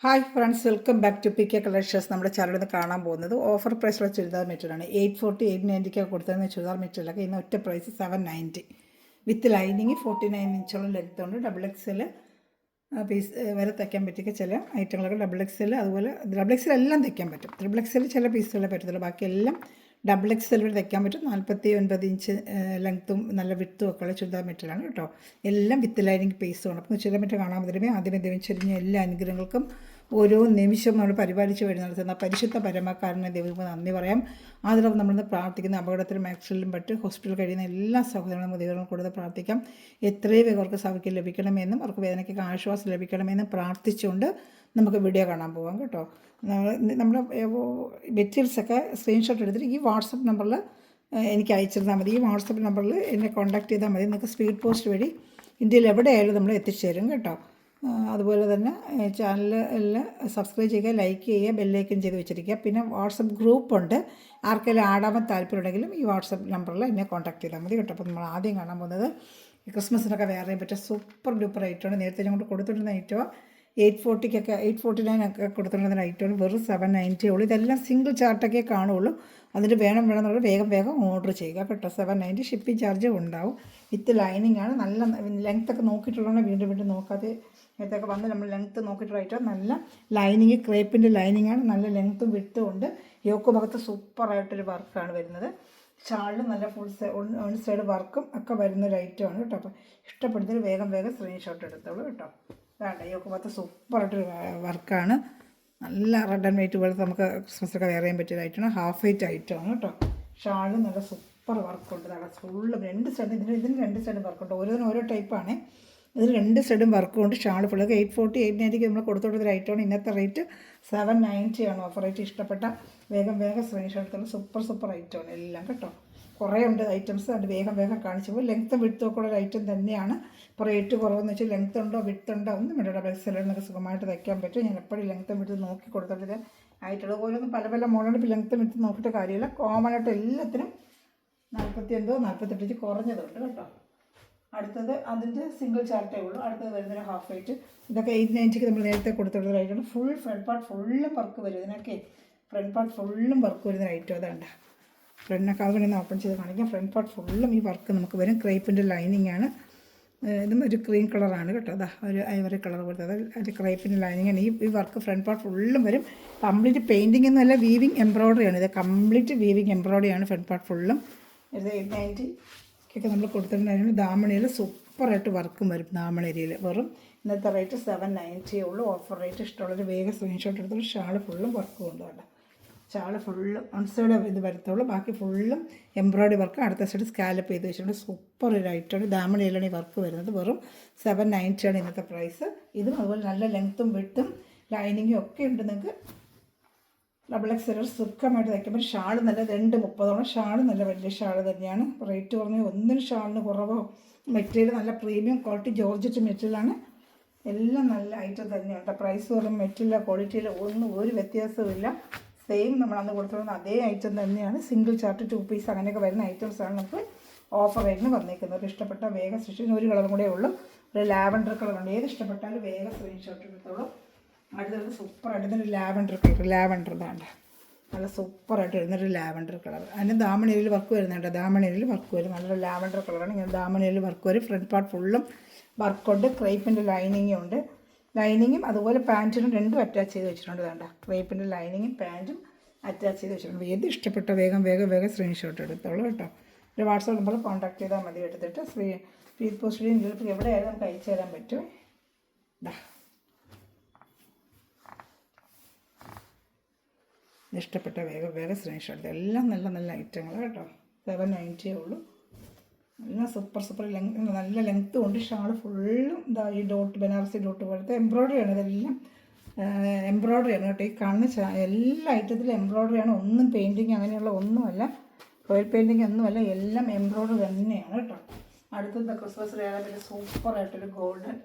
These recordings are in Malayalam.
Hi friends, welcome back to P K collections. നമ്മുടെ ചാനലിൽ നിന്ന് കാണാൻ പോകുന്നത് ഓഫർ പ്രൈസിലുള്ള ചുരിദാർ മെറ്റീരിയലാണ്. 840 890 കൊടുത്തതെന്ന് ചുരിദാർ മെറ്റീരിയലൊക്കെ ഇന്ന് ഒറ്റ പ്രൈസ് 790 വിത്ത് ലൈനിങ് 49 ഇഞ്ചോളം ലെങ്ത് ഉണ്ട്. ഡബിൾ എക്സൽ പീസ് വരെ തയ്ക്കാൻ പറ്റിയ ചില ഐറ്റങ്ങളൊക്കെ ഡബിൾ എക്സൽ, അതുപോലെ ഡബിൾ എക്സൽ എല്ലാം തയ്ക്കാൻ പറ്റും. ട്രിപ്പിൾ എക്സൽ ചില പീസുകളെ പറ്റത്തുള്ളൂ, ബാക്കിയെല്ലാം ഡബിൾ എക്സൽ വരെ തയ്ക്കാൻ പറ്റും. 49 ഇഞ്ച് ലെങ്ത്തും നല്ല വിട്ടും ഒക്കെ ഉള്ള ചുരിദാർ മെറ്റീരിയലാണ് കേട്ടോ. എല്ലാം വിത്ത് ലൈനിങ് പീസുമാണ്. അപ്പോൾ ചുരിദാർ മെറ്റീരിയൽ കാണാൻ പറ്റുമേ ആദ്യമേ ദൈവം ചെറിഞ്ഞ എല്ലാ അനുഗ്രഹങ്ങൾക്കും ഓരോ നിമിഷം നമ്മൾ പരിപാലിച്ച് വഴി നടത്തുന്ന പരിശുദ്ധ പരമക്കാരനെ ദൈവത്തിന് നന്ദി പറയാം. ആദ്യം നമ്മളിന്ന് പ്രാർത്ഥിക്കുന്ന അപകടത്തിലും ആക്സിഡൻറ്റിലും പറ്റ് ഹോസ്പിറ്റലിൽ കഴിയുന്ന എല്ലാ സഹോദരങ്ങളും ദൈവങ്ങളും കൂടുതൽ പ്രാർത്ഥിക്കാം. എത്രയും വേഗം അവർക്ക് സൗഖ്യം ലഭിക്കണമെന്നും അവർക്ക് വേദനയ്ക്ക് ആശ്വാസം ലഭിക്കണമെന്നും പ്രാർത്ഥിച്ചുകൊണ്ട് നമുക്ക് വീഡിയോ കാണാൻ പോകാം കേട്ടോ. നമ്മുടെ മെറ്റീരിയൽസൊക്കെ സ്ക്രീൻഷോട്ട് എടുത്തിട്ട് ഈ വാട്സപ്പ് നമ്പറിൽ എനിക്ക് അയച്ചിരുന്നാൽ മതി. ഈ വാട്സപ്പ് നമ്പറിൽ എന്നെ കോൺടാക്ട് ചെയ്താൽ മതി. നിങ്ങൾക്ക് സ്പീഡ് പോസ്റ്റ് വഴി ഇന്ത്യയിൽ എവിടെയായാലും നമ്മൾ എത്തിച്ചേരും കേട്ടോ. അതുപോലെ തന്നെ ചാനലിൽ സബ്സ്ക്രൈബ് ചെയ്യുക, ലൈക്ക് ചെയ്യുക, ബെല്ലൈക്കൻ ചെയ്ത് വെച്ചിരിക്കുക. പിന്നെ വാട്സപ്പ് ഗ്രൂപ്പുണ്ട്. ആർക്കെങ്കിലും ആടാൻ താല്പര്യമുണ്ടെങ്കിലും ഈ വാട്സപ്പ് നമ്പറിൽ എന്നെ കോൺടാക്ട് ചെയ്താൽ മതി കേട്ടോ. അപ്പോൾ നമ്മൾ ആദ്യം കാണാൻ പോകുന്നത് ക്രിസ്മസിനൊക്കെ വേറെ പറ്റിയ സൂപ്പർ ഡൂപ്പർ ഐറ്റമാണ്. നേരത്തെ ഞങ്ങൾ കൊടുത്തിട്ടുള്ള ഐറ്റമാണ് 840 849 കൊടുത്തിട്ടുള്ള ഐറ്റമാണ്. വെറും 790 ഉള്ളൂ. ഇതെല്ലാം സിംഗിൾ ചാർട്ടൊക്കെ കാണുള്ളൂ. അതിന് വേണമെന്നുള്ള വേഗം ഓർഡർ ചെയ്യുക കേട്ടോ. 790 ഷിപ്പിംഗ് ചാർജ് ഉണ്ടാവും. വിത്ത് ലൈനിങ് ആണ്. നല്ല ലെങ്ത്തൊക്കെ നോക്കിയിട്ടുള്ളതാണ്, വീണ്ടും നോക്കാതെ നേരത്തൊക്കെ വന്ന് നമ്മൾ ലെങ്ത്ത് നോക്കിയിട്ടുള്ളതായിട്ട് നല്ല ലൈനിങ്, ക്രേപ്പിൻ്റെ ലൈനിങ് ആണ്. നല്ല ലെങ്ത്തും വിട്ടും ഉണ്ട്. യോക്ക് ഭാഗത്ത് സൂപ്പറായിട്ടൊരു വർക്കാണ് വരുന്നത്. ഷാളിൽ നല്ല ഫുൾ വൺ സൈഡ് വർക്കും ഒക്കെ വരുന്നൊരു ഐറ്റമാണ് കേട്ടോ. അപ്പോൾ ഇഷ്ടപ്പെടുന്നതിൽ വേഗം സ്ക്രീൻഷോട്ട് എടുത്തോളൂ കേട്ടോ. വേണ്ട യോക്ക് ഭാഗത്ത് സൂപ്പറായിട്ടൊരു വർക്കാണ്. നല്ല റെഡ് ആൻഡ് വൈറ്റ് പോലെ നമുക്ക് ക്രിസ്മസൊക്കെ വെയർ ചെയ്യാൻ പറ്റിയതായിട്ടാണ്. ഹാഫ് വൈറ്റ് ഐറ്റമാണ് കേട്ടോ. ഷാളിൽ നല്ല സൂപ്പർ വർക്കുണ്ട്. നല്ല ഫുള്ള് രണ്ട് സൈഡ് ഇതിന് രണ്ട് സൈഡും വർക്കുണ്ട്. ഓരോന്നിനും ഓരോ ടൈപ്പാണ്. ഇതിൽ രണ്ട് സൈഡും വർക്കും ഉണ്ട്. ഷാൾ ഫുള്ള് 840 890 നമ്മൾ കൊടുത്തുകൊടുത്തൊരു ഐറ്റമാണ്. ഇന്നത്തെ റേറ്റ് 790 ആണ്. Offer rate. ഇഷ്ടപ്പെട്ട വേഗം സ്ക്രീൻഷോട്ട് സൂപ്പർ ഐറ്റമാണ് എല്ലാം കേട്ടോ. കുറേ ഉണ്ട് ഐറ്റംസ്. അത് വേഗം കാണിച്ചു പോകും. ലെങ്ത്തും വിട്ടുമൊക്കെ ഉള്ള ഐറ്റം തന്നെയാണ്. ഇപ്പോൾ റേറ്റ് കുറവെന്ന് വെച്ചാൽ ലെങ്ത്ത് ഉണ്ടോ വിട്ടുണ്ടോ ഒന്നും വേണ്ട. ഡബിൾ എക്സലിനൊക്കെ സുഖമായിട്ട് തയ്ക്കാൻ പറ്റും. ഞാൻ എപ്പോഴും ലെങ്ത്തും വിട്ട് നോക്കി കൊടുത്തിട്ട് ആയിട്ടുള്ള ഓരോന്നും പല മോഡലുണ്ട്. ഇപ്പോൾ ലെങ്ത്തും വിട്ട് നോക്കിയിട്ട് കാര്യമില്ല. കോമൺ ആയിട്ട് എല്ലാത്തിനും 49 48 കുറഞ്ഞതുണ്ട് കേട്ടോ. അടുത്തത് അതിൻ്റെ സിംഗിൾ ചാർട്ടേ ഉള്ളൂ. അടുത്തത് വരുന്നൊരു ഹാഫ് വൈറ്റ്. ഇതൊക്കെ 890 നമ്മൾ നേരത്തെ കൊടുത്തിട്ടുള്ള ഐറ്റമാണ്. ഫുൾ ഫ്രണ്ട് പാർട്ട് ഫുള്ളും വർക്ക് വരും. ഇതിനൊക്കെ ഫ്രണ്ട് പാർട്ട് ഫുള്ളും വർക്ക് വരുന്ന ഐറ്റം അതാണ്ട്. ഫ്രണ്ടിനൊക്കെ അത് വേണമെങ്കിൽ ഓപ്പൺ ചെയ്ത് കാണിക്കാം. ഫ്രണ്ട് പാർട്ട് ഫുള്ളും ഈ വർക്ക് നമുക്ക് വരും. ക്രേപ്പിൻ്റെ ലൈനിങ് ആണ്. ഇതും ഒരു ക്രീം കളറാണ് കേട്ടോ. അതാ ഒരു ഐവറി കളർ പോലത്തെ അതിൻ്റെ ക്രേപ്പിൻ്റെ ലൈനിങ് ആണ്. ഈ വർക്ക് ഫ്രണ്ട് പാർട്ട് ഫുള്ളും വരും. കംപ്ലീറ്റ് പെയിൻറ്റിംഗ് എന്നല്ല, വീവിങ് എംബ്രോയ്ഡറിയാണ്. ഇത് കംപ്ലീറ്റ് വീവിങ് എംബ്രോയ്ഡറിയാണ് ഫ്രണ്ട് പാർട്ട് ഫുള്ളും. ഇത് 890 ഒക്കെ നമ്മൾ കൊടുത്തിട്ടുണ്ടായിരുന്നു. ദാമണിയിൽ സൂപ്പറായിട്ട് വർക്കും വരും. ദാമണേരിയയിൽ വെറും ഇന്നത്തെ റേറ്റ് 790 ഉള്ളൂ. Offer rate. ഇഷ്ടമുള്ളൊരു വേഗം സ്ക്രീൻഷോട്ട് എടുത്തോളൂ. ഷാൾ ഫുള്ളും വർക്കും ഉണ്ട് കേട്ടോ. ഷാൾ ഫുള്ളും വൺ സൈഡ് ഇത് വരത്തുള്ളൂ, ബാക്കി ഫുള്ളും എംബ്രോയ്ഡറി വർക്ക്. അടുത്ത സൈഡ് സ്കാലപ്പ് ചെയ്ത് വെച്ചിട്ടുണ്ട്. സൂപ്പർ ഒരു ഐറ്റമാണ്. ദാമണിയിലാണ് ഈ വർക്ക് വരുന്നത്. വെറും 790 ആണ് ഇന്നത്തെ പ്രൈസ്. ഇതും അതുപോലെ നല്ല ലെങ്ത്തും വിട്ടും ലൈനിങ്ങും ഒക്കെ ഉണ്ട്. നിങ്ങൾക്ക് ഡബിൾ എക്സൽ സുഖമായിട്ട് തയ്ക്കുമ്പോൾ ഷാൾ നല്ല 230 ഷാൾ നല്ല വലിയ ഷാൾ തന്നെയാണ്. റേറ്റ് കുറഞ്ഞ ഒന്നിനും ഷാളിന് കുറവോ. മെറ്റീരിയൽ നല്ല പ്രീമിയം ക്വാളിറ്റി ജോർജറ്റ് മെറ്റീരിയലാണ്. എല്ലാം നല്ല ഐറ്റം തന്നെയുണ്ട്. പ്രൈസ് കുറഞ്ഞ മെറ്റീരിയൽ ക്വാളിറ്റിയിൽ ഒന്നും ഒരു വ്യത്യാസവുമില്ല. സെയിം നമ്മളന്ന് കൊടുത്തിരുന്ന അതേ ഐറ്റം തന്നെയാണ്. സിംഗിൾ ചാർട്ട് 2 പീസ് അങ്ങനെയൊക്കെ വരുന്ന ഐറ്റംസാണ് നമുക്ക് ഓഫർ റേറ്റിന് വന്നിരിക്കുന്നത്. ഇഷ്ടപ്പെട്ട വേഗം സൃഷ്ടിച്ച് ഒരു കളറും കൂടെ ഉള്ളൂ. ഒരു ലാവൻഡർ കളറുണ്ട്. ഏത് ഇഷ്ടപ്പെട്ടാലും വേഗം സ്ക്രീൻഷോട്ട് എടുത്തോളൂ. അടുത്തത് സൂപ്പറായിട്ട് ഇതൊരു ലാവൻഡർ ഇതാണ്ട്. നല്ല സൂപ്പറായിട്ട് വരുന്നൊരു ലാവൻഡർ കളർ. അതിന് ദാമണിയിൽ വർക്ക് വരുന്നുണ്ട്. ദാമണിയിൽ വർക്ക് വരും. നല്ലൊരു ലാവൻഡർ കളറാണ്. ഇങ്ങനെ ദാമണിയിൽ വർക്ക് വരും. ഫ്രണ്ട് പാർട്ട് ഫുള്ളും വർക്കുണ്ട്. ക്രേപ്പിൻ്റെ ലൈനിങ്ങും ഉണ്ട്. ലൈനിങ്ങും അതുപോലെ പാൻറ്റിനും രണ്ടും അറ്റാച്ച് ചെയ്ത് വെച്ചിട്ടുണ്ട്. വേണ്ട ക്രേപ്പിൻ്റെ ലൈനിങ്ങും പാൻറ്റും അറ്റാച്ച് ചെയ്ത് വെച്ചിട്ടുണ്ട്. ഏത് ഇഷ്ടപ്പെട്ട വേഗം സ്ക്രീൻഷോട്ട് എടുത്തോളൂ കേട്ടോ. ഒരു വാട്സാപ്പ് നമ്പർ കോൺടാക്ട് ചെയ്താൽ മതി. എടുത്തിട്ട് സ്പീഡ് പോസ്റ്റ് ഇന്ത്യയിൽ എവിടെയായാലും നമുക്ക് അയച്ചു തരാൻ പറ്റും. ഇഷ്ടപ്പെട്ട വേഗം സ്ക്രീൻഷോട്ട്. എല്ലാം നല്ല ഐറ്റങ്ങൾ കേട്ടോ. 790 ഉള്ളൂ. എല്ലാം സൂപ്പർ നല്ല ലെങ്ത്തും ഉണ്ട്. ഷാൾ ഫുള്ളും ഇതാ ഈ ഡോട്ട് ബനാറസി ഡോട്ട് പോലത്തെ എംബ്രോയ്ഡറിയാണ്. ഇതെല്ലാം എംബ്രോയ്ഡറിയാണ് കേട്ടോ. ഈ കാണുന്ന എല്ലാ ഐറ്റത്തിലും എംബ്രോയ്ഡറിയാണ്. ഒന്നും പെയിൻറ്റിങ് അങ്ങനെയുള്ള ഒന്നുമല്ല, ഓയിൽ പെയിൻറ്റിങ് ഒന്നുമല്ല, എല്ലാം എംബ്രോയ്ഡറി തന്നെയാണ് കേട്ടോ. അടുത്തത് ക്രിസ്മസ് ഏതായാലും സൂപ്പറായിട്ടൊരു ഗോൾഡൻ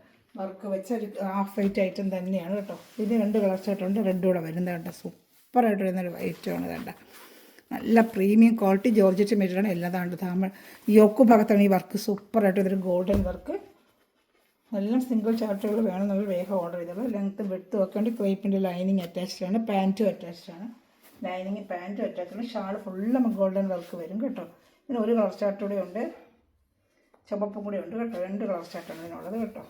വർക്ക് വെച്ച ഒരു ഹാഫ് വൈറ്റ് ഐറ്റം തന്നെയാണ് കേട്ടോ. ഇത് 2 കളർ ഷർട്ടുണ്ട്. റെഡ് കൂടെ വരുന്നത് കേട്ടോ. സൂപ്പറായിട്ട് വരുന്നൊരു ഐറ്റമാണ് വേണ്ട. നല്ല പ്രീമിയം ക്വാളിറ്റി ജോർജറ്റ് മെറ്റീരിയലാണ്. എല്ലാം താണ്ട് യോക്ക് ഭാഗത്താണ് ഈ വർക്ക് സൂപ്പറായിട്ട് ഇതൊരു ഗോൾഡൻ വർക്ക്. എല്ലാം സിംഗിൾ ചാർട്ടുകൾ വേണമെന്നുള്ള വേഗം ഓർഡർ ചെയ്തോളൂ. ലെങ്ത്തും വെട്ടും ഒക്കെ ഉണ്ട്. ക്രേപ്പിൻ്റെ ലൈനിങ് അറ്റാച്ച്ഡ് ആണ്, പാൻറ്റും അറ്റാച്ച്ഡ് ആണ്. ലൈനിങ് പാൻറ്റും അറ്റാച്ച്ഡ്. ഷാൾ ഫുള്ളും ഗോൾഡൻ വർക്ക് വരും കേട്ടോ. ഇതിന് ഒരു കളർ ചാർട്ട് കൂടെ ഉണ്ട്, ചുവപ്പും കൂടെ ഉണ്ട് കേട്ടോ. 2 കളർ ചാർട്ടാണ് ഇതിനുള്ളത് കേട്ടോ.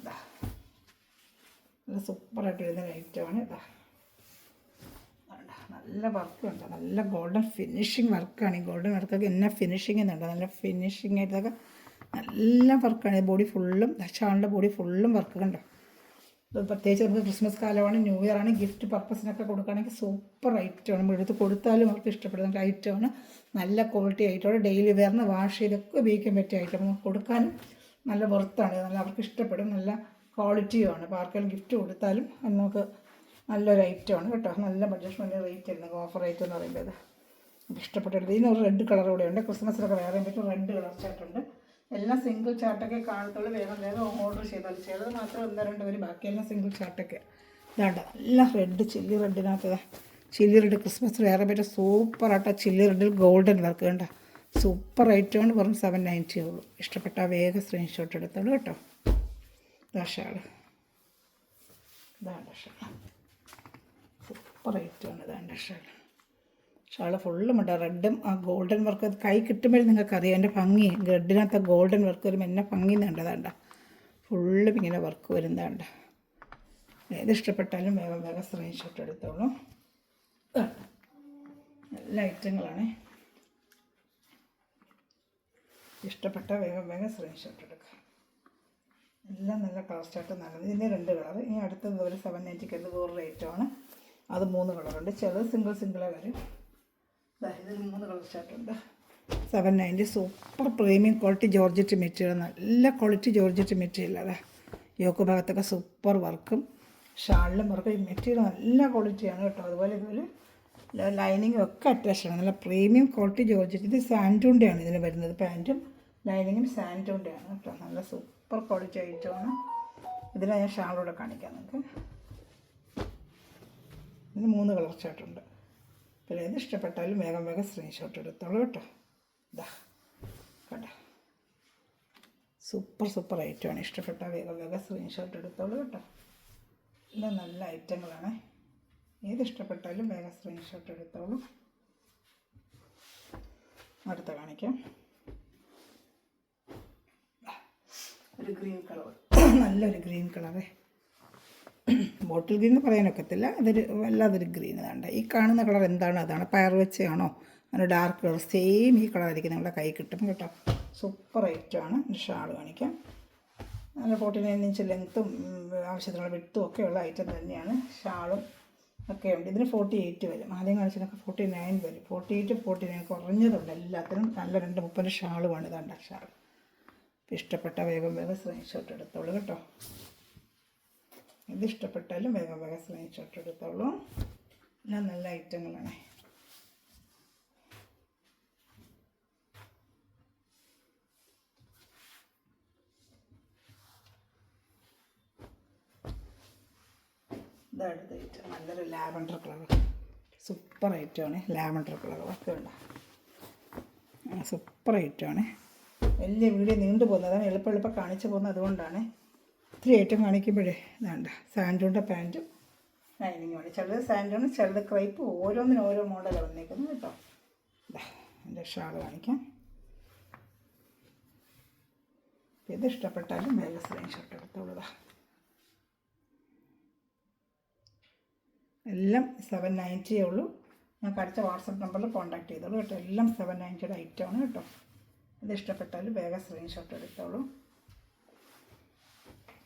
ഇതാ നല്ല സൂപ്പറായിട്ട് വരുന്ന ഐറ്റമാണ്. ഇതാ നല്ല വർക്കുണ്ട്, നല്ല ഗോൾഡൻ ഫിനിഷിങ് വർക്കാണ്. ഈ ഗോൾഡൻ വർക്കൊക്കെ എന്നാ ഫിനിഷിങ് എന്നുണ്ട്, നല്ല ഫിനിഷിങ് ആയിട്ടൊക്കെ നല്ല വർക്കാണ്. ബോഡി ഫുള്ളും, ഷാളിൻ്റെ ബോഡി ഫുള്ളും വർക്ക് കണ്ടോ. ഇത് പ്രത്യേകിച്ച് നമുക്ക് ക്രിസ്മസ് കാലമാണ്, ന്യൂ ഇയർ ആണ്, ഗിഫ്റ്റ് പർപ്പസിനൊക്കെ കൊടുക്കുകയാണെങ്കിൽ സൂപ്പർ ഐറ്റമാണ്. നമ്മൾ എടുത്ത് കൊടുത്താലും അവർക്ക് ഇഷ്ടപ്പെടുന്ന ഐറ്റമാണ്. നല്ല ക്വാളിറ്റി ഐറ്റമാണ്. ഡെയിലി വെയറിന് വാഷ് ചെയ്തൊക്കെ ഉപയോഗിക്കാൻ പറ്റിയ ഐറ്റം. നമുക്ക് കൊടുക്കാനും നല്ല വർത്താണ്, നല്ല അവർക്ക് ഇഷ്ടപ്പെടും, നല്ല ക്വാളിറ്റിയുമാണ്. അപ്പോൾ ആർക്കെങ്കിലും ഗിഫ്റ്റ് കൊടുത്താലും നമുക്ക് നല്ലൊരു ഐറ്റമാണ് കേട്ടോ. നല്ല ബഡ്ജറ്റ് ഫ്രണ്ട്ലി റേറ്റ് ആയിരുന്നു ഓഫർ റേറ്റ് എന്ന് പറയുമ്പോൾ. ഇത് ഇഷ്ടപ്പെട്ടെടുത്ത് ഇതിന് ഒരു റെഡ് കളർ കൂടെ ഉണ്ട്. ക്രിസ്മസിലൊക്കെ വേറെ പറ്റും റെഡ് കളർ ചാർട്ടുണ്ട്. എല്ലാം സിംഗിൾ ചാർട്ടൊക്കെ കാണത്തുള്ളൂ. വേഗം ഓർഡർ ചെയ്താൽ ചിലത് മാത്രം 1-2 പേര്, ബാക്കിയെല്ലാം സിംഗിൾ ചാർട്ടൊക്കെ. ഇതാണ്ട് നല്ല റെഡ്, ചില്ലി റെഡിനകത്ത് ചില്ലി റെഡ് ക്രിസ്മസ് വേറെ പറ്റും സൂപ്പറായിട്ട്. ചില്ലി റെഡിൽ ഗോൾഡൻ വർക്ക് കണ്ട സൂപ്പർ ഐറ്റമാണ്. വെറും 790 ഉള്ളൂ. ഇഷ്ടപ്പെട്ട വേഗം സ്ക്രീൻഷോട്ട് എടുത്തോളൂ കേട്ടോ. ഇതാ ഷാൾ, ഇതാണ്ട് ഷാൾ സൂപ്പർ ഐറ്റമാണ്. ഇതാണ്ട് ഷാൾ ഫുള്ളും ഉണ്ട്. റെഡും ആ ഗോൾഡൻ വർക്ക് കൈ കിട്ടുമ്പോഴും നിങ്ങൾക്കറിയാം എൻ്റെ ഭംഗി. റെഡിനകത്ത് ഗോൾഡൻ വർക്ക് വരുമ്പോൾ എന്നെ ഭംഗി വേണ്ടതാണ്ട. ഫുള്ളും ഇങ്ങനെ വർക്ക് വരുന്നതാണ്ട. ഏത് ഇഷ്ടപ്പെട്ടാലും വേഗം സ്ക്രീൻഷോട്ട് എടുത്തോളൂ. നല്ല ഐറ്റങ്ങളാണ്. ഇഷ്ടപ്പെട്ട വേഗം സ്ക്രീൻഷോട്ട് എടുക്കുക. എല്ലാം നല്ല കളർ ചാർട്ട് നല്ലത്. ഇതിൻ്റെ 2 കളർ. ഇനി അടുത്തത് പോലെ 790 അത് വേറൊരു ഐറ്റമാണ്. അത് 3 കളറുണ്ട്. ചിലത് സിംഗിളേ വരും. ഇതിൽ 3 കളർ ചാർട്ടുണ്ട്. 790 super premium quality georgette material, നല്ല ക്വാളിറ്റി ജോർജറ്റ് മെറ്റീരിയൽ. അതാ യോക്ക് ഭാഗത്തൊക്കെ സൂപ്പർ വർക്കും ഷാളിലും വർക്കും. മെറ്റീരിയൽ നല്ല ക്വാളിറ്റിയാണ് കേട്ടോ. അതുപോലെ ലൈനിങ്ങും ഒക്കെ അറ്റാച്ച്ഡാണ്. നല്ല പ്രീമിയം ക്വാളിറ്റി ജോർജറ്റ്. ഇത് സാൻറ്റൂണിൻ്റെയാണ് ഇതിന് വരുന്നത്. പാൻറ്റും ലൈനിങ്ങും സാൻറ്റൂണിൻ്റെയാണ് കേട്ടോ. നല്ല സൂപ്പർ ക്വാളിറ്റി ഐറ്റമാണ്. ഇതിനെ ഞാൻ ഷാളോടെ കാണിക്കാം നിങ്ങൾക്ക്. ഇതിന് 3 കളർ ചാർട്ടുണ്ട്. പിന്നെ ഏത് ഇഷ്ടപ്പെട്ടാലും വേഗം സ്ക്രീൻഷോട്ട് എടുത്തോളൂ കേട്ടോ. ഇതാ കേട്ടോ സൂപ്പർ ഐറ്റമാണ്. ഇഷ്ടപ്പെട്ടാൽ വേഗം സ്ക്രീൻഷോട്ട് എടുത്തോളൂ കേട്ടോ. എല്ലാം നല്ല ഐറ്റങ്ങളാണ്. ഏത് ഇഷ്ടപ്പെട്ടാലും വേഗം സ്ക്രീൻഷോട്ട് എടുത്തോളൂ. അടുത്ത കാണിക്കാം. ഒരു ഗ്രീൻ കളർ, നല്ലൊരു ഗ്രീൻ കളറേ. ബോട്ടിൽ ഗ്രീൻ എന്ന് പറയാനൊക്കത്തില്ല, വല്ലാതൊരു ഗ്രീൻ. വേണ്ട ഈ കാണുന്ന കളർ എന്താണ്? അതാണ് പയർ വെച്ചാണോ? അങ്ങനെ ഡാർക്ക് കളർ സെയിം ഈ കളറായിരിക്കും നിങ്ങളുടെ കൈ കിട്ടും കേട്ടോ. സൂപ്പർ ഐറ്റമാണ്. ഷാൾ കാണിക്കാം. നല്ല 49 ഇഞ്ച് ലെങ്ത്തും ആവശ്യത്തിനുള്ള വിട്ടും ഒക്കെ ഉള്ള ഐറ്റം തന്നെയാണ്. ഷാളും ഒക്കെ ഉണ്ട്. ഇതിന് 48 വരും. ആദ്യം കാണിച്ചതിനൊക്കെ 49 വരും. 48, 49 കുറഞ്ഞതുണ്ട്. എല്ലാത്തിനും നല്ല 2-30 ഷാളുമാണ്. ഇതാണ്ട ഷാൾ. ഇഷ്ടപ്പെട്ട വേഗം സ്ക്രീൻഷോട്ട് എടുത്തോളൂ കേട്ടോ. ഇത് ഇഷ്ടപ്പെട്ടാലും വേഗം സ്ക്രീൻഷോട്ട് എടുത്തോളൂ. എല്ലാം നല്ല ഐറ്റങ്ങളാണ്. ഇതടുത്ത ഐറ്റം നല്ലൊരു ലാവൻഡർ കളർ. സൂപ്പർ ഐറ്റമാണ്. ലാവൻഡർ കളർ ഒക്കെ ഉണ്ട്. സൂപ്പർ ഐറ്റമാണ്. വലിയ വീഡിയോ നീണ്ടു പോകുന്നതാണ്. എളുപ്പം കാണിച്ചു പോകുന്നത്. അതുകൊണ്ടാണ് ഇത്തിരി ഐറ്റം കാണിക്കുമ്പോഴേ. ഇതാണ്ട സാൻഡൂണിൻ്റെ പാൻറ്റും ലൈനിങ്ങുമാണ്. ചിലത് സാൻഡൂണ്, ചിലത് ക്രൈപ്പ്. ഓരോന്നിനും ഓരോ മോഡലാണ് വന്നേക്കുന്നത് കേട്ടോ. എൻ്റെ ഷാൾ കാണിക്കാം. ഇത് ഇഷ്ടപ്പെട്ടാലും വേഗം സ്ക്രീൻഷോട്ട് എടുത്തോളൂ. എല്ലാം 790 ഉള്ളൂ. ഞാൻ അടിച്ച വാട്സപ്പ് നമ്പറിൽ കോൺടാക്ട് ചെയ്തോളൂ കേട്ടോ. എല്ലാം 790 ഐറ്റമാണ് കേട്ടോ. ഇത് ഇഷ്ടപ്പെട്ടാലും വേഗം സ്ക്രീൻഷോട്ട് എടുത്തോളൂ.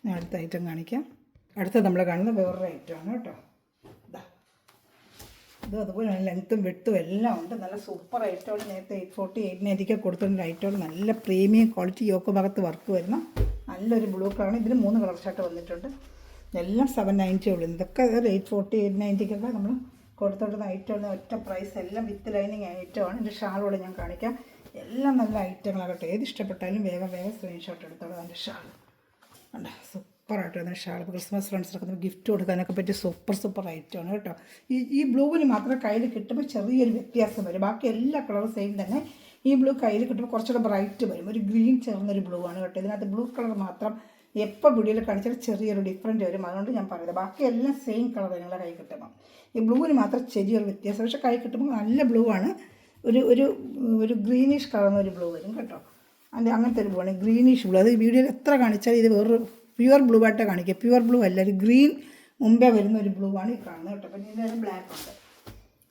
ഞാൻ അടുത്ത ഐറ്റം കാണിക്കാം. അടുത്ത നമ്മൾ കാണുന്ന വേറൊരു ഐറ്റമാണ് കേട്ടോ. ഇത് അതുപോലെ ലെങ്ത്തും വെട്ടും എല്ലാം ഉണ്ട്. നല്ല സൂപ്പർ ഐറ്റമാണ്. നേരത്തെ 840, 890 കൊടുത്തിട്ടുള്ള ഐറ്റമാണ്. നല്ല പ്രീമിയം ക്വാളിറ്റി യോക്ക് ഭാഗത്ത് വർക്ക് വരുന്ന നല്ലൊരു ബ്ലൂ കളറാണ്. ഇതിന് 3 കളർ ഷർട്ട് വന്നിട്ടുണ്ട്. എല്ലാം 790 ഉള്ളൂ. ഇതൊക്കെ 840, 890 നമ്മൾ കൊടുത്തോണ്ടുന്ന ഐറ്റമാണ്. ഒറ്റ പ്രൈസ്. എല്ലാം വിത്ത് ലൈനിങ് ഐറ്റമാണ്. എൻ്റെ ഷാളോടെ ഞാൻ കാണിക്കാം. എല്ലാം നല്ല ഐറ്റങ്ങളാകട്ടെ. ഏത് ഇഷ്ടപ്പെട്ടാലും വേഗം സ്ക്രീൻഷോട്ട് എടുത്തോളൂ. അതിൻ്റെ ഷാൾ ഉണ്ട്. സൂപ്പറായിട്ട് വരുന്ന ഷാൾ. ക്രിസ്മസ് ഫ്രണ്ട്സിനൊക്കെ നമുക്ക് ഗിഫ്റ്റ് കൊടുക്കാനൊക്കെ പറ്റിയ സൂപ്പർ ഐറ്റമാണ് കേട്ടോ. ഈ ബ്ലൂവിന് മാത്രം കയ്യിൽ കിട്ടുമ്പോൾ ചെറിയൊരു വ്യത്യാസം വരും. ബാക്കി എല്ലാ കളറും സെയിം തന്നെ. ഈ ബ്ലൂ കയ്യിൽ കിട്ടുമ്പോൾ കുറച്ചുകൂടെ ബ്രൈറ്റ് വരും. ഒരു ഗ്രീൻ ചേർന്നൊരു ബ്ലൂ ആണ് കേട്ടോ. ഇതിനകത്ത് ബ്ലൂ കളർ മാത്രം എപ്പോൾ വീഡിയോയിൽ കാണിച്ചാൽ ചെറിയൊരു ഡിഫറൻറ്റ് വരും. അതുകൊണ്ട് ഞാൻ പറയുന്നത്. ബാക്കിയെല്ലാം സെയിം കളർ നിങ്ങളുടെ കൈ കിട്ടുമ്പോൾ. ഈ ബ്ലൂവിന് മാത്രം ചെറിയൊരു വ്യത്യാസം. പക്ഷേ കൈ കിട്ടുമ്പോൾ നല്ല ബ്ലൂ ആണ്. ഒരു ഒരു ഒരു ഗ്രീനിഷ് കളർന്നൊരു ബ്ലൂ വരും കേട്ടോ. അങ്ങനത്തെ ഒരു ബ്ലൂ ആണ്, ഗ്രീനിഷ് ബ്ലൂ. അത് വീഡിയോയിൽ എത്ര കാണിച്ചാൽ ഇത് വേറൊരു പ്യുവർ ബ്ലൂ ആയിട്ടാണ് കാണിക്കുക. പ്യുവർ ബ്ലൂ അല്ല, ഒരു ഗ്രീൻ മുമ്പേ വരുന്ന ഒരു ബ്ലൂ ആണ് ഈ കാണുന്നത് കേട്ടോ. പിന്നെ ഇതിൻ്റെ ബ്ലാക്ക് ഉണ്ട്,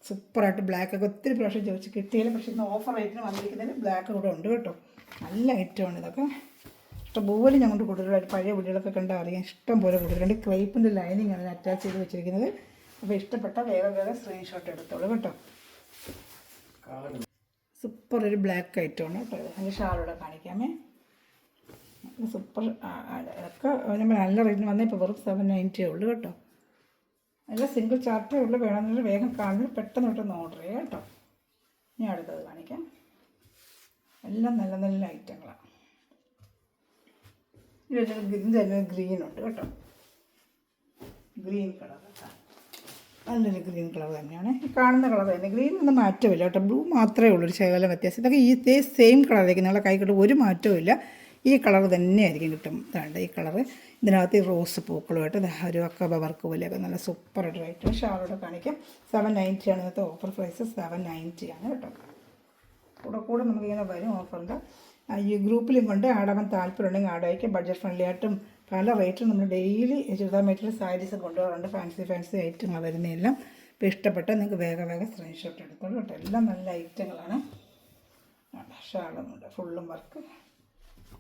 സൂപ്പറായിട്ട് ബ്ലാക്കൊക്കെ ഒത്തിരി പ്രാവശ്യം ചോദിച്ച് കിട്ടിയില്ല. പക്ഷേ ഇന്ന് ഓഫർ റേറ്റിന് വന്നിരിക്കുന്നതിന് ബ്ലാക്ക് കൂടെ ഉണ്ട് കേട്ടോ. നല്ല ഐറ്റമാണ് ഇതൊക്കെ. ഇഷ്ടംപോലെ ഞാൻ കൊണ്ട് കൂടുതലായിട്ട് പഴയ വീടുകളൊക്കെ കണ്ടാൽ അറിയാം, ഇഷ്ടം പോലെ കൂടുതലുണ്ട്. ക്രൈപ്പിൻ്റെ ലൈനിങ് ആണ് അറ്റാച്ച് ചെയ്ത് വെച്ചിരിക്കുന്നത്. അപ്പോൾ ഇഷ്ടപ്പെട്ട വേഗം സ്ക്രീൻഷോട്ട് എടുത്തോളൂ കേട്ടോ. സൂപ്പർ ഒരു ബ്ലാക്ക് ഐറ്റമാണ് കേട്ടോ. അതിൻ്റെ ഷാളോടെ കാണിക്കാമേ. സൂപ്പർ ഒക്കെ നമ്മൾ നല്ല റേറ്റിന് വന്നാൽ ഇപ്പോൾ വെറും 790 ഉള്ളൂ കേട്ടോ. നല്ല സിംഗിൾ ചാർട്ടേ ഉള്ളൂ. വേണമെന്നൊരു വേഗം കാണുന്നത് പെട്ടെന്ന് പെട്ടെന്ന് ഓർഡർ ചെയ്യാം കേട്ടോ. ഞാൻ അടുത്തത് കാണിക്കാം. എല്ലാം നല്ല നല്ല ഐറ്റങ്ങളാണ്. ഇതിൻ്റെ ഗ്രീൻ ഉണ്ട് കേട്ടോ, ഗ്രീൻ കളർ. നല്ലൊരു ഗ്രീൻ കളർ തന്നെയാണ് ഈ കാണുന്ന കളർ തന്നെ. ഗ്രീൻ ഒന്നും മാറ്റമില്ല കേട്ടോ, ബ്ലൂ മാത്രമേ ഉള്ളൂ ഒരു ശകലം വ്യത്യാസം. ഇതൊക്കെ ഇതേ സെയിം കളറായിരിക്കും നിങ്ങളെ കൈ കിട്ടും, ഒരു മാറ്റവും ഇല്ല. ഈ കളർ തന്നെയായിരിക്കും കിട്ടും. ഇതാണ്ട് ഈ കളറ്. ഇതിനകത്ത് ഈ റോസ് പൂക്കളുമായിട്ട് ഒരു അക്കബ വർക്ക് പോലെയൊക്കെ നല്ല സൂപ്പറായിട്ട് റേറ്റ്. ഷാളോടെ കാണിക്കാം. 790 ആണ് ഇന്നത്തെ ഓഫർ പ്രൈസ്. 790 ആണ് കേട്ടോ. കൂടെ നമുക്കിങ്ങനെ വരും ഓഫറിൻ്റെ. ഈ ഗ്രൂപ്പിലും കൊണ്ട് ആടാൻ താല്പര്യമുണ്ടെങ്കിൽ ആടായിക്ക്. ബഡ്ജറ്റ് ഫ്രണ്ട്ലി ആയിട്ടും പല റേറ്റും നമ്മൾ ഡെയിലി ചുരിദാർ മെറ്റീരിയൽ സാരീസ് കൊണ്ടുപോകാറുണ്ട്. ഫാൻസി ഐറ്റങ്ങൾ വരുന്നതെല്ലാം. ഇപ്പോൾ ഇഷ്ടപ്പെട്ട നിങ്ങൾക്ക് വേഗം സ്ക്രീൻഷോട്ട് എടുത്തോളൂ കേട്ടോ. എല്ലാം നല്ല ഐറ്റങ്ങളാണ്. ഷാളുമുണ്ട്, ഫുള്ളും വർക്ക്.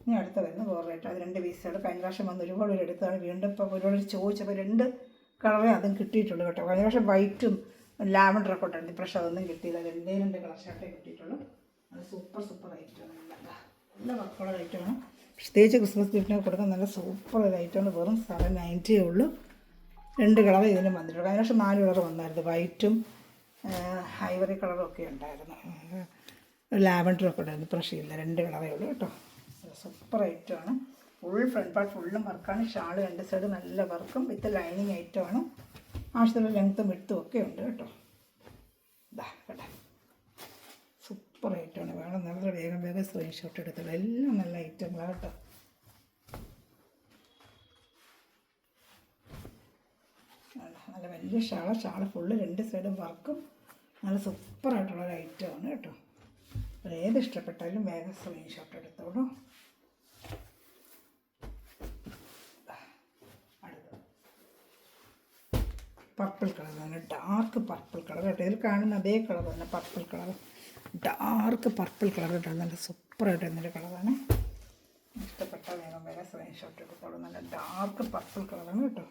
ഇനി അടുത്ത വരുന്നത് വേറെ റേറ്റ്. അത് 2 പീസുകൾ കഴിഞ്ഞ പ്രാവശ്യം വന്ന് ഒരുപാട് പേര് എടുത്താണ്. വീണ്ടും ഇപ്പോൾ ഒരുപാട് ചോദിച്ചപ്പോൾ 2 കളറേ അതും കിട്ടിയിട്ടുള്ളൂ കേട്ടോ. കഴിഞ്ഞ പ്രാവശ്യം വൈറ്റും ലാവൻഡറൊക്കെ ഉണ്ടായിരുന്നു. ഇപ്രാവശ്യം അതൊന്നും കിട്ടിയില്ല. 2 കളർ ഷർട്ടേ കിട്ടിയിട്ടുള്ളൂ. അത് സൂപ്പർ ഐറ്റമാണ്. നല്ല വർക്കുള്ള ഐറ്റമാണ്. പ്രത്യേകിച്ച് ക്രിസ്മസ് ഗിഫ്റ്റിനൊക്കെ കൊടുക്കാൻ നല്ല സൂപ്പർ ഒരു ഐറ്റമാണ്. വെറും 790 ഉള്ളൂ. 2 കളർ ഇതിനും വന്നിട്ടുണ്ട്. കഴിഞ്ഞ പ്രാവശ്യം 4 കളർ വന്നായിരുന്നു. വൈറ്റും ഐവറി കളറും ഒക്കെ ഉണ്ടായിരുന്നു. ലാവൻഡറൊക്കെ ഉണ്ടായിരുന്നു. ഇപ്രാവശ്യം ഇല്ല, 2 കളറേ ഉള്ളൂ കേട്ടോ. സൂപ്പർ ഐറ്റമാണ്. ഫുൾ ഫ്രണ്ട് പാർട്ട് ഫുള്ളും വർക്കാണ്. ഷാൾ 2 സൈഡ് നല്ല വർക്കും വിത്ത് ലൈനിങ് ഐറ്റമാണ്. ആവശ്യത്തിലുള്ള ലെങ്ത്തും വിട്ടും ഒക്കെ ഉണ്ട് കേട്ടോ. ഇതാ കേട്ടോ, സൂപ്പർ ഐറ്റമാണ്. വേണം നല്ല വേഗം സ്ക്രീൻഷോട്ട് എടുത്തുള്ളൂ. എല്ലാം നല്ല ഐറ്റങ്ങളാണ് കേട്ടോ. നല്ല വലിയ ഷാള് ഫുള്ള് 2 സൈഡും വർക്കും നല്ല സൂപ്പറായിട്ടുള്ളൊരു ഐറ്റമാണ് കേട്ടോ. ഏത് ഇഷ്ടപ്പെട്ടാലും വേഗം സ്ക്രീൻഷോട്ട് എടുത്തോളൂ. പർപ്പിൾ കളർ തന്നെ, ഡാർക്ക് പർപ്പിൾ കളർ കേട്ടോ. ഇതിൽ കാണുന്ന അതേ കളർ തന്നെ, purple colour, dark purple colour കേട്ടോ. നല്ല സൂപ്പറായിട്ട് എന്നൊരു കളറാണ്. ഇഷ്ടപ്പെട്ട വേഗം സ്ക്രീൻഷോട്ട് എടുത്തോളൂ. നല്ല ഡാർക്ക് പർപ്പിൾ കളറാണ് കേട്ടോ.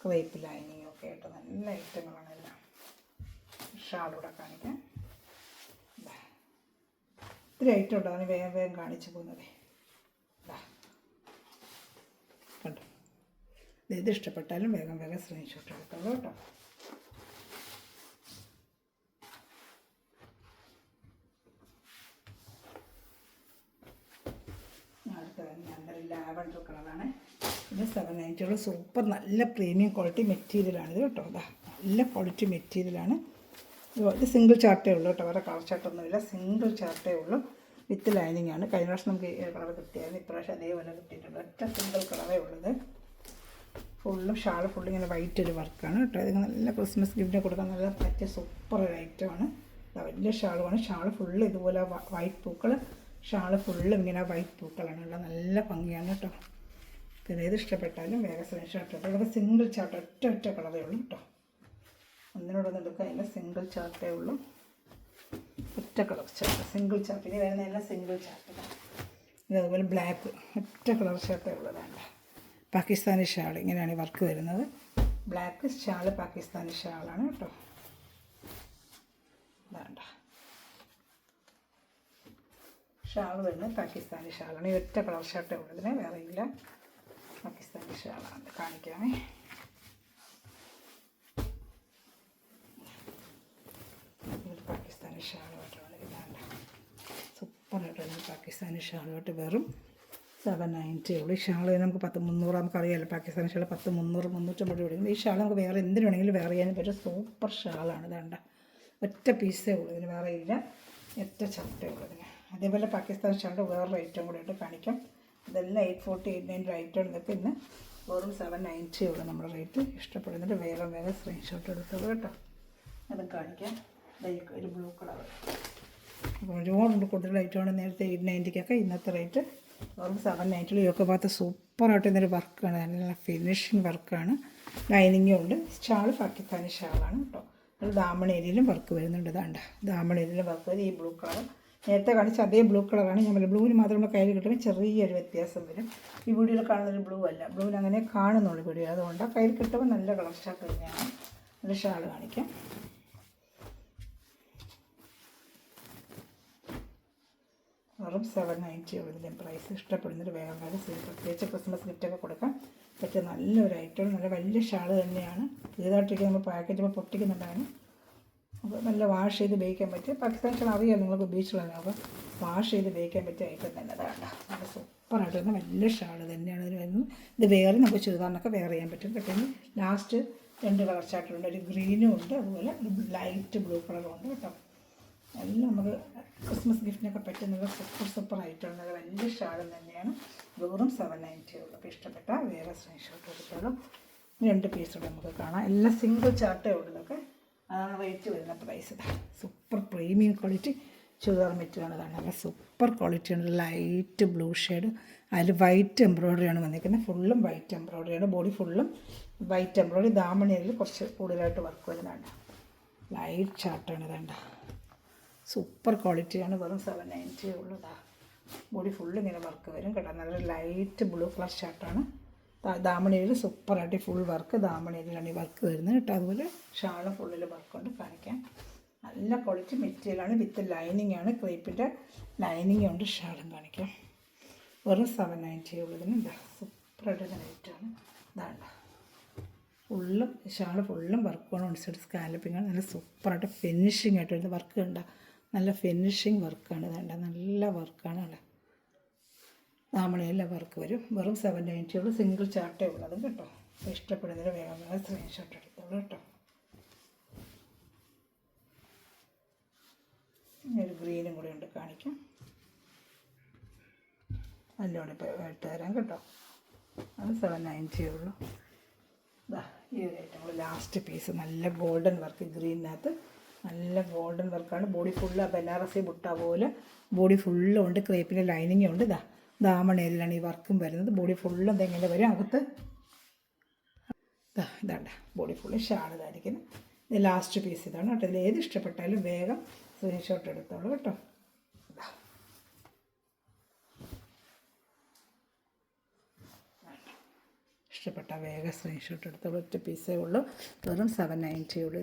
ക്രേപ്പ് ലൈനിങ് ഒക്കെ കേട്ടോ. നല്ല ഐറ്റങ്ങളാണ് എല്ലാം. ഷാളൂടെ കാണിക്കാം. ഇത്തിരി ഐറ്റം ഉണ്ടോ അതിന് വേഗം കാണിച്ചു പോകുന്നത് കണ്ടോ. ഇത് ഇഷ്ടപ്പെട്ടാലും വേഗം സ്ക്രീൻഷോട്ട് എടുത്തോളൂ കേട്ടോ. അടുത്ത നല്ലൊരു ലാവൻഡർ കളറാണ്. ഇത് 790 സൂപ്പർ നല്ല പ്രീമിയം ക്വാളിറ്റി മെറ്റീരിയലാണിത് കേട്ടോ. നല്ല ക്വാളിറ്റി മെറ്റീരിയലാണ്. ഇത് സിംഗിൾ ചാർട്ടേ ഉള്ളൂ കേട്ടോ. വേറെ കളർ ചാർട്ടൊന്നുമില്ല, സിംഗിൾ ചാർട്ടേ ഉള്ളൂ. വിത്ത് ലൈനിങ് ആണ്. കഴിഞ്ഞ പ്രാവശ്യം നമുക്ക് ഈ കളർ കിട്ടിയായിരുന്നു. ഇപ്രാവശ്യം അതേപോലെ കിട്ടിയിട്ടുണ്ട്. ഒറ്റ സിംഗിൾ കളറേ ഉള്ളത്. ഫുള്ളും ഷാള് ഫുള്ളും ഇങ്ങനെ വൈറ്റ് ഒരു വർക്കാണ് കേട്ടോ. ഇത് നല്ല ക്രിസ്മസ് ഗിഫ്റ്റിനെ കൊടുക്കാൻ നല്ല പറ്റിയ സൂപ്പർ ഒരു ഐറ്റമാണ്. വലിയ ഷാളുമാണ്. ഷാള് ഫുള്ള് ഇതുപോലെ വൈറ്റ് പൂക്കൾ. ഷാള് ഫുള്ളും ഇങ്ങനെ വൈറ്റ് പൂക്കളാണ് ഉള്ളത്. നല്ല ഭംഗിയാണ് കേട്ടോ. പിന്നെ ഏത് ഇഷ്ടപ്പെട്ടാലും വേഗം സ്ക്രീൻഷോട്ട് എടുത്തോളൂ. ഇതൊക്കെ സിംഗിൾ ചാർട്ട് ഒറ്റ കളറേ ഉള്ളൂ കേട്ടോ. ഒന്നിനോടൊന്നും എടുക്കാനില്ല, സിംഗിൾ ചാർട്ടേ ഉള്ളൂ. ഒറ്റ കളർ ചാർട്ട്, സിംഗിൾ ചാർട്ട്. ഇനി വരുന്നതെല്ലാം സിംഗിൾ ചാർട്ട്. ഇതേപോലെ ബ്ലാക്ക് ഒറ്റ കളർ ഷർട്ടേ ഉള്ളതാണ്. പാകിസ്ഥാനി ഷാൾ ഇങ്ങനെയാണ് ഈ വർക്ക് വരുന്നത്. ബ്ലാക്ക് ഷാൾ പാകിസ്ഥാനി ഷാളാണ് കേട്ടോ. വേണ്ട ഷാൾ വരുന്നത് പാകിസ്ഥാനി ഷാളാണ്. ഈ ഒറ്റ കളർ ഷർട്ടേ ഉള്ളതിന് വേറെ ഇല്ല. പാകിസ്ഥാനി ഷാളാണ് കാണിക്കാമേ. പാകിസ്ഥാനി ഷാളുമായിട്ടാണ് ഇതാണ്ട് സൂപ്പറായിട്ട്. പാകിസ്ഥാനി ഷാളുമായിട്ട് വെറും 790 ഉള്ളൂ. ഈ ഷാൾ നമുക്ക് 300 നമുക്കറിയാമല്ലോ. പാകിസ്ഥാനി ഷാൾ 10, 300, 350 കൊടുക്കുന്നത്. ഈ ഷാൾ നമുക്ക് വേറെ എന്തിനു വേണമെങ്കിലും വേറെ ചെയ്യാനും പറ്റും. സൂപ്പർ ഷാളാണ്. ഇതാണ്ട ഒറ്റ പീസേ ഉള്ളൂ ഇതിന്, വേറെ ഇല്ല. ഒറ്റ ചട്ടേ ഉള്ളൂ ഇതിന്. അതേപോലെ പാകിസ്ഥാനി ഷാളിൻ്റെ വേറൊരു ഐറ്റം കൂടെ ആയിട്ട് കാണിക്കാം. ഇതെല്ലാം 840 890 റേറ്റാണ്. ഇതൊക്കെ ഇന്ന് വെറും 790 ഉള്ളൂ നമ്മുടെ റേറ്റ്. ഇഷ്ടപ്പെടുന്നിട്ട് വേഗം സ്ക്രീൻഷോട്ട് എടുത്തോളൂ കേട്ടോ. അതും കാണിക്കാം. ഒരു ബ്ലൂ കളർ അപ്പോൾ ഒരുപാടുണ്ട് കൂടുതൽ ഐറ്റമാണ്. നേരത്തെ 890 ഇന്നത്തെ റേറ്റ് വെറും 790. ഇതൊക്കെ ഭാഗത്ത് സൂപ്പറായിട്ട് ഇന്നൊരു വർക്കാണ്, നല്ല ഫിനിഷിങ് വർക്കാണ്. ലൈനിങ്ങും ഉണ്ട്. ഷാൾ പാകിസ്ഥാനി ഷാളാണ് കേട്ടോ. അത് ദാമൺ ഏരിയയിലും വർക്ക് വരുന്നുണ്ട്. ഇതാണ്ട ദാമൺ ഏരിയയിലും വർക്ക് വരും. ഈ ബ്ലൂ കളർ നേരത്തെ കാണിച്ച അതേ ബ്ലൂ കളറാണ്. ഞാൻ ബ്ലൂവിന് മാത്രം നമ്മൾ കയ്യിൽ കിട്ടുമ്പോൾ ചെറിയൊരു വ്യത്യാസം വരും. ഈ വീഡിയോയിൽ കാണുന്നൊരു ബ്ലൂ അല്ല, ബ്ലൂവിന് അങ്ങനെ കാണുന്നുള്ളൂ വീഡിയോ. അതുകൊണ്ട് കയ്യിൽ കിട്ടുമ്പോൾ നല്ല കളർ ഷാട്ട് തന്നെയാണ്. നല്ല ഷാൾ കാണിക്കാം. വെറും 790 ഇതിൻ്റെ പ്രൈസ്. ഇഷ്ടപ്പെടുന്നൊരു വേഗം പ്രത്യേകിച്ച് ക്രിസ്മസ് ഗിഫ്റ്റൊക്കെ കൊടുക്കാൻ പറ്റിയ നല്ലൊരു ഐറ്റം. നല്ല വലിയ ഷാൾ തന്നെയാണ്. പുതിയതായിട്ടൊക്കെ നമ്മൾ പാക്കറ്റ് പൊട്ടിക്കുന്നുണ്ടായിരുന്നു. അപ്പോൾ നല്ല വാഷ് ചെയ്ത് ഉപയോഗിക്കാൻ പറ്റിയ പാകിസ്ഥാനി ഷാൾ അറിയാം നിങ്ങൾക്ക്, ബീച്ചിലാണ്. അപ്പോൾ വാഷ് ചെയ്ത് ഉപയോഗിക്കാൻ പറ്റിയ ഐറ്റം തന്നെ. അതാണ് നല്ല സൂപ്പറായിട്ട് വരുന്ന വലിയ ഷാൾ തന്നെയാണ് ഇതിന് വരുന്നത്. ഇത് വേറെ നമുക്ക് ചുരിദാറിനൊക്കെ വെയർ ചെയ്യാൻ പറ്റും. പെട്ടെന്ന് ലാസ്റ്റ് 2 കളർ ചാർട്ടുണ്ട്. ഒരു ഗ്രീനും ഉണ്ട്, അതുപോലെ ലൈറ്റ് ബ്ലൂ കളറും ഉണ്ട് കേട്ടോ. എല്ലാം നമുക്ക് ക്രിസ്മസ് ഗിഫ്റ്റിനൊക്കെ പറ്റുന്നത് സൂപ്പർ ഐറ്റമാണ്. നല്ല വലിയ ഷാളും തന്നെയാണ്. വെറും 790 ഉള്ളൂ. അപ്പോൾ ഇഷ്ടപ്പെട്ട വേറെ സ്ക്രീൻഷോട്ട് എടുത്തോളൂ. 2 പീസൂടെ നമുക്ക് കാണാം. എല്ലാം സിംഗിൾ ചാർട്ടേ ഉള്ളൂ. ഇതൊക്കെ അതാണ് റേറ്റ് വരുന്ന price. Super premium quality churidar മെറ്റീരിയലാണ്. ഇതാണ് നല്ല സൂപ്പർ ക്വാളിറ്റിയാണ്. ലൈറ്റ് ബ്ലൂ ഷെയ്ഡ്, അതിൽ വൈറ്റ് എംബ്രോയ്ഡറിയാണ് വന്നിരിക്കുന്നത്. ഫുള്ളും വൈറ്റ് എംബ്രോയ്ഡറിയാണ്. ബോഡി ഫുള്ളും വൈറ്റ് എംബ്രോയ്ഡറി. ദാമണിയിൽ കുറച്ച് കൂടുതലായിട്ട് വർക്ക് വരുന്നുണ്ട്. ലൈറ്റ് ചാർട്ടാണ്. ഇതേണ്ട സൂപ്പർ ക്വാളിറ്റിയാണ്. വെറും 790 ഉള്ളതാണ്. ബോഡി ഫുള്ള് ഇങ്ങനെ വർക്ക് വരും കേട്ടോ. നല്ല ലൈറ്റ് ബ്ലൂ കളർ ഷർട്ടാണ്. ദാമണിയിൽ സൂപ്പറായിട്ട് ഫുൾ വർക്ക് ദാമണിയിലാണ് ഈ വർക്ക് വരുന്നത് കേട്ടോ. അതുപോലെ ഷാളും ഫുള്ളിൽ വർക്കുണ്ട്. കാണിക്കാം. നല്ല ക്വാളിറ്റി മെറ്റീരിയലാണ്. വിത്ത് ലൈനിങ് ആണ്. ക്രേപ്പിൻ്റെ ലൈനിങ് ഉണ്ട്. ഷാളും കാണിക്കാം. വെറും 790 ഉള്ളതിന് എന്താ സൂപ്പറായിട്ട് റേറ്റാണ്. ഇതാണ്ട ഫുള്ളും ഷാൾ ഫുള്ളും വർക്കാണ്. വൺ സൈഡ് സ്കാലപ്പിങ്ങാണ്. നല്ല സൂപ്പറായിട്ട് ഫിനിഷിംഗ് ആയിട്ട് വരുന്ന വർക്ക് കണ്ട. നല്ല ഫിനിഷിങ് വർക്കാണ്. വേണ്ട നല്ല വർക്കാണ്. അല്ല ദാമണിയെല്ലാം വർക്ക് വരും. വെറും 790 ഉള്ളൂ. സിംഗിൾ ചാർട്ടേ ഉള്ളതും കേട്ടോ. ഇഷ്ടപ്പെടുന്നതിന് വേഗം സ്ക്രീൻഷോട്ട് എടുത്തോളൂ കേട്ടോ. ഒരു ഗ്രീനും കൂടി ഉണ്ട്. കാണിക്കാം. നല്ലോണം ഇപ്പോൾ ഇട്ട് തരാം കേട്ടോ. അത് 790 ഉള്ളൂ. ഇതാ ഈ ഒരു ഐറ്റം ലാസ്റ്റ് പീസ്. നല്ല ഗോൾഡൻ വർക്ക് ഗ്രീനിനകത്ത് നല്ല ഗോൾഡൻ വർക്കാണ്. ബോഡി ഫുള്ള് ബനാറസി ബുട്ട പോലെ ബോഡി ഫുള്ളും ഉണ്ട്. ക്രേപ്പിൻ്റെ ലൈനിങ്ങും ഉണ്ട്. ഇതാ ദാമണേലിലാണ് ഈ വർക്കും വരുന്നത്. ബോഡി ഫുള്ളും എന്തെങ്കിലും വരും. അകത്ത് ഇതാണ്ട ബോഡി ഫുള്ള് ഷാൾ ഇതായിരിക്കുന്നത്. ഇത് ലാസ്റ്റ് പീസ് ഇതാണ് കേട്ടോ. ഇതിൽ ഏത് ഇഷ്ടപ്പെട്ടാലും വേഗം സ്ക്രീൻഷോട്ട് എടുത്തോളൂ കേട്ടോ. ഇഷ്ടപ്പെട്ട വേഗം സ്ക്രീൻഷോട്ട് എടുത്തോളൂ. ഒറ്റ പീസേ ഉള്ളൂ. വെറും 790 ഉള്ളൂ.